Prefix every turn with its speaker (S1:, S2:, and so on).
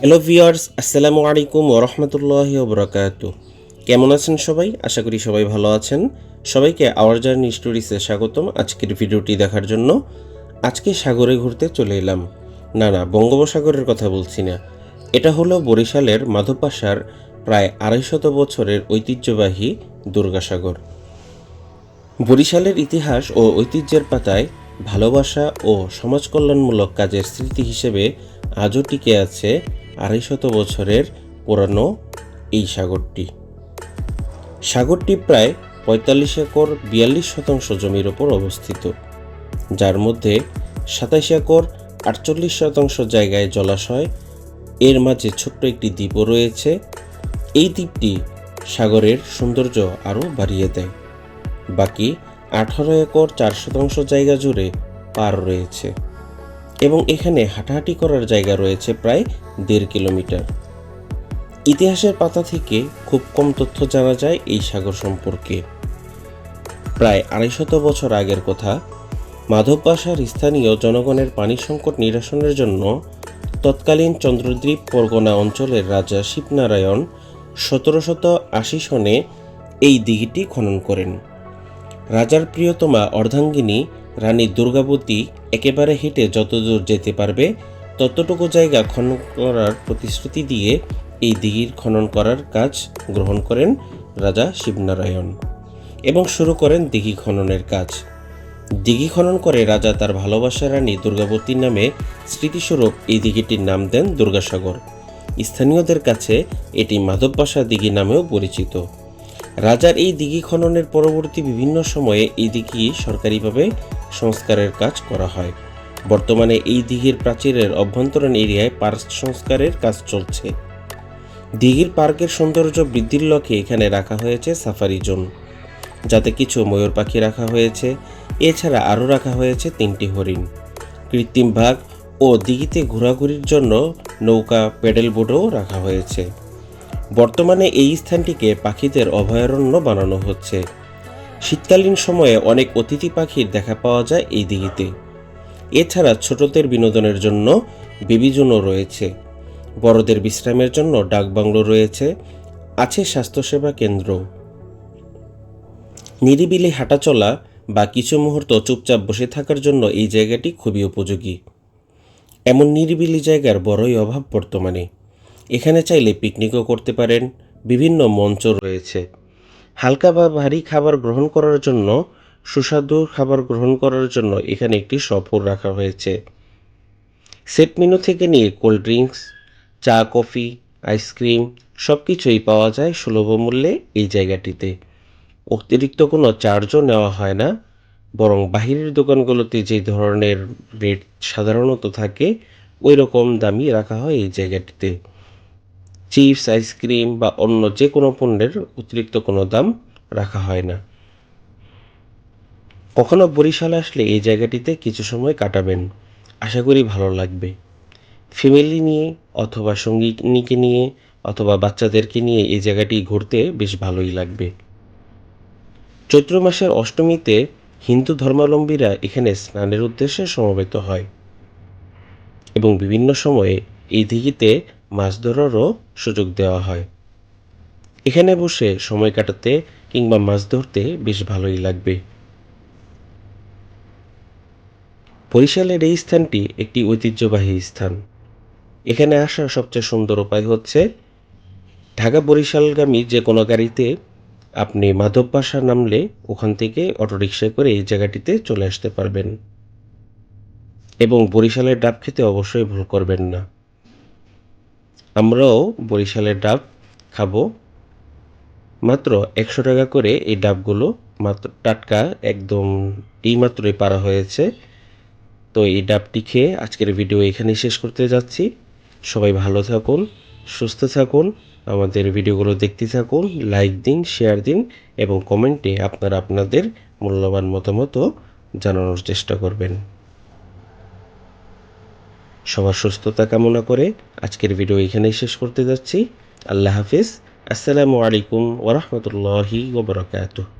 S1: Hello viewers, আসসালামু আলাইকুম ওয়া রাহমাতুল্লাহি ওয়া বারাকাতুহু। কেমন আছেন সবাই? আশা করি সবাই ভালো আছেন। সবাইকে আওয়ার জার্নি স্টোরিজে স্বাগতম আজকের ভিডিওটি দেখার জন্য। আজকে সাগরে ঘুরতে চলে এলাম। না, বঙ্গোপসাগরের কথা বলছি না। এটা হলো বরিশালের মাধবপাশার প্রায় ২৫০ বছরের ঐতিহ্যবাহী দুর্গাসাগর। বরিশালের ইতিহাস ও ঐতিহ্যের পাতায় ভালোবাসা ও সমাজ কল্যাণমূলক কাজের স্মৃতি হিসেবে আজও টিকে আছে ২৫০ বছরের পুরানো এই সাগরটি। সাগরটি প্রায় ৪৫ একর ৪২% জমির ওপর অবস্থিত, যার মধ্যে ২৭ একর ৪৮% জায়গায় জলাশয়, এর মাঝে ছোট্ট একটি দ্বীপও রয়েছে। এই দ্বীপটি সাগরের সৌন্দর্য আরও বাড়িয়ে দেয়। বাকি ১৮ একর ৪% জায়গা জুড়ে পার রয়েছে এবং এখানে হাঁটাহাঁটি করার জায়গা রয়েছে প্রায় ১.৫ কিলোমিটার। ইতিহাসের পাতা থেকে খুব কম তথ্য জানা যায় এই সাগর সম্পর্কে। প্রায় ২৫০ বছর আগের কথা, মাধবপাশার স্থানীয় জনগণের পানি সংকট নিরসনের জন্য তৎকালীন চন্দ্রদ্বীপ পরগনা অঞ্চলের রাজা শিবনারায়ণ ১৭৮০ সনে এই দিঘিটি খনন করেন। রাজার প্রিয়তমা অর্ধাঙ্গিনী রানী দুর্গাবতী একেবারে হেঁটে যতদূর যেতে পারবে ততটুকু জায়গা খনন করার প্রতিশ্রুতি দিয়ে এই দিঘির খনন করার কাজ গ্রহণ করেন রাজা শিবনারায়ণ এবং শুরু করেন দিঘি খননের কাজ। দিঘি খনন করে রাজা তার ভালোবাসার রানী দুর্গাবতীর নামে স্মৃতিস্বরূপ এই দিঘিটির নাম দেন দুর্গাসাগর। স্থানীয়দের কাছে এটি মাধবপাশা দিঘি নামেও পরিচিত। রাজার এই দিঘি খননের পরবর্তী বিভিন্ন সময়ে এই দিঘি সরকারিভাবে সংস্কারের কাজ করা হয়। বর্তমানে এই দিঘির প্রাচীরের অভ্যন্তরীণ এরিয়ায় পার্ক সংস্কারের কাজ চলছে। দিঘির পার্কের সৌন্দর্য বৃদ্ধির লক্ষ্যে এখানে রাখা হয়েছে সাফারি জোন, যাতে কিছু ময়ূর পাখি রাখা হয়েছে। এছাড়া আরও রাখা হয়েছে ৩টি হরিণ, কৃত্রিম বাঘ ও দিঘিতে ঘোরাঘুরির জন্য নৌকা, প্যাডেল বোটও রাখা হয়েছে। বর্তমানে এই স্থানটিকে পাখিদের অভয়ারণ্য বানানো হচ্ছে। শীতকালীন সময়ে অনেক অতিথি পাখির দেখা পাওয়া যায় এই দিঘিতে। এছাড়া ছোটদের বিনোদনের জন্য বেবি জোনও রয়েছে, বড়দের বিশ্রামের জন্য ডাকবাংলো রয়েছে, আছে স্বাস্থ্যসেবা কেন্দ্র। নিরিবিলি হাঁটাচলা বা কিছু মুহূর্ত চুপচাপ বসে থাকার জন্য এই জায়গাটি খুবই উপযোগী। এমন নিরিবিলি জায়গার বড়ই অভাব বর্তমানে। এখানে চাইলে পিকনিকও করতে পারেন। বিভিন্ন মঞ্চ রয়েছে। হালকা বা ভারী খাবার গ্রহণ করার জন্য, সুস্বাদু খাবার গ্রহণ করার জন্য এখানে একটি সফর রাখা হয়েছে। সেট মেনু থেকে নিয়ে কোল্ড ড্রিঙ্কস, চা, কফি, আইসক্রিম সব কিছুই পাওয়া যায় সুলভ মূল্যে এই জায়গাটিতে। অতিরিক্ত কোনো চার্জও নেওয়া হয় না, বরং বাহিরের দোকানগুলোতে যে ধরনের রেট সাধারণত থাকে ওই রকম দামই রাখা হয় এই জায়গাটিতে। চিপস, আইসক্রিম বা অন্য যে কোনো পণ্যের অতিরিক্ত কোনো দাম রাখা হয় না। কখনো বরিশালে আসলে এই জায়গাটিতে কিছু সময় কাটাবেন, আশা করি ভালো লাগবে। ফ্যামিলি নিয়ে অথবা সঙ্গিনীকে নিয়ে অথবা বাচ্চাদেরকে নিয়ে এই জায়গাটি ঘুরতে বেশ ভালোই লাগবে। চৈত্র মাসের অষ্টমীতে হিন্দু ধর্মাবলম্বীরা এখানে স্নানের উদ্দেশ্যে সমবেত হয় এবং বিভিন্ন সময়ে এই দিঘিতে মাছ ধরারও সুযোগ দেওয়া হয়। এখানে বসে সময় কাটাতে কিংবা মাছ ধরতে বেশ ভালোই লাগবে। বরিশালের এই স্থানটি একটি ঐতিহ্যবাহী স্থান। এখানে আসার সবচেয়ে সুন্দর উপায় হচ্ছে ঢাকা বরিশালগামী যে কোনো গাড়িতে আপনি মাধবপাশা নামলে ওখান থেকে অটোরিকশায় করে এই জায়গাটিতে চলে আসতে পারবেন এবং বরিশালের ডাব খেতে অবশ্যই ভুল করবেন না। আমরাও বরিশালের ডাব খাবো। মাত্র ১০০ টাকা করে এই ডাবগুলো, মাত্র টাটকা একদম এইমাত্রই পাড়া হয়েছে। তো এই ডাবটি খেয়ে আজকের ভিডিও এখানেই শেষ করতে যাচ্ছি। সবাই ভালো থাকুন, সুস্থ থাকুন, আমাদের ভিডিওগুলো দেখতে থাকুন, লাইক দিন, শেয়ার দিন এবং কমেন্টে আপনারা আপনাদের মূল্যবান মতামতও জানানোর চেষ্টা করবেন। সবার সুস্থতা কামনা করে আজকের ভিডিও এখানেই শেষ করতে যাচ্ছি। আল্লাহ হাফিজ। আসসালামু আলাইকুম ওয়া রাহমাতুল্লাহি ওয়া বারাকাতুহু।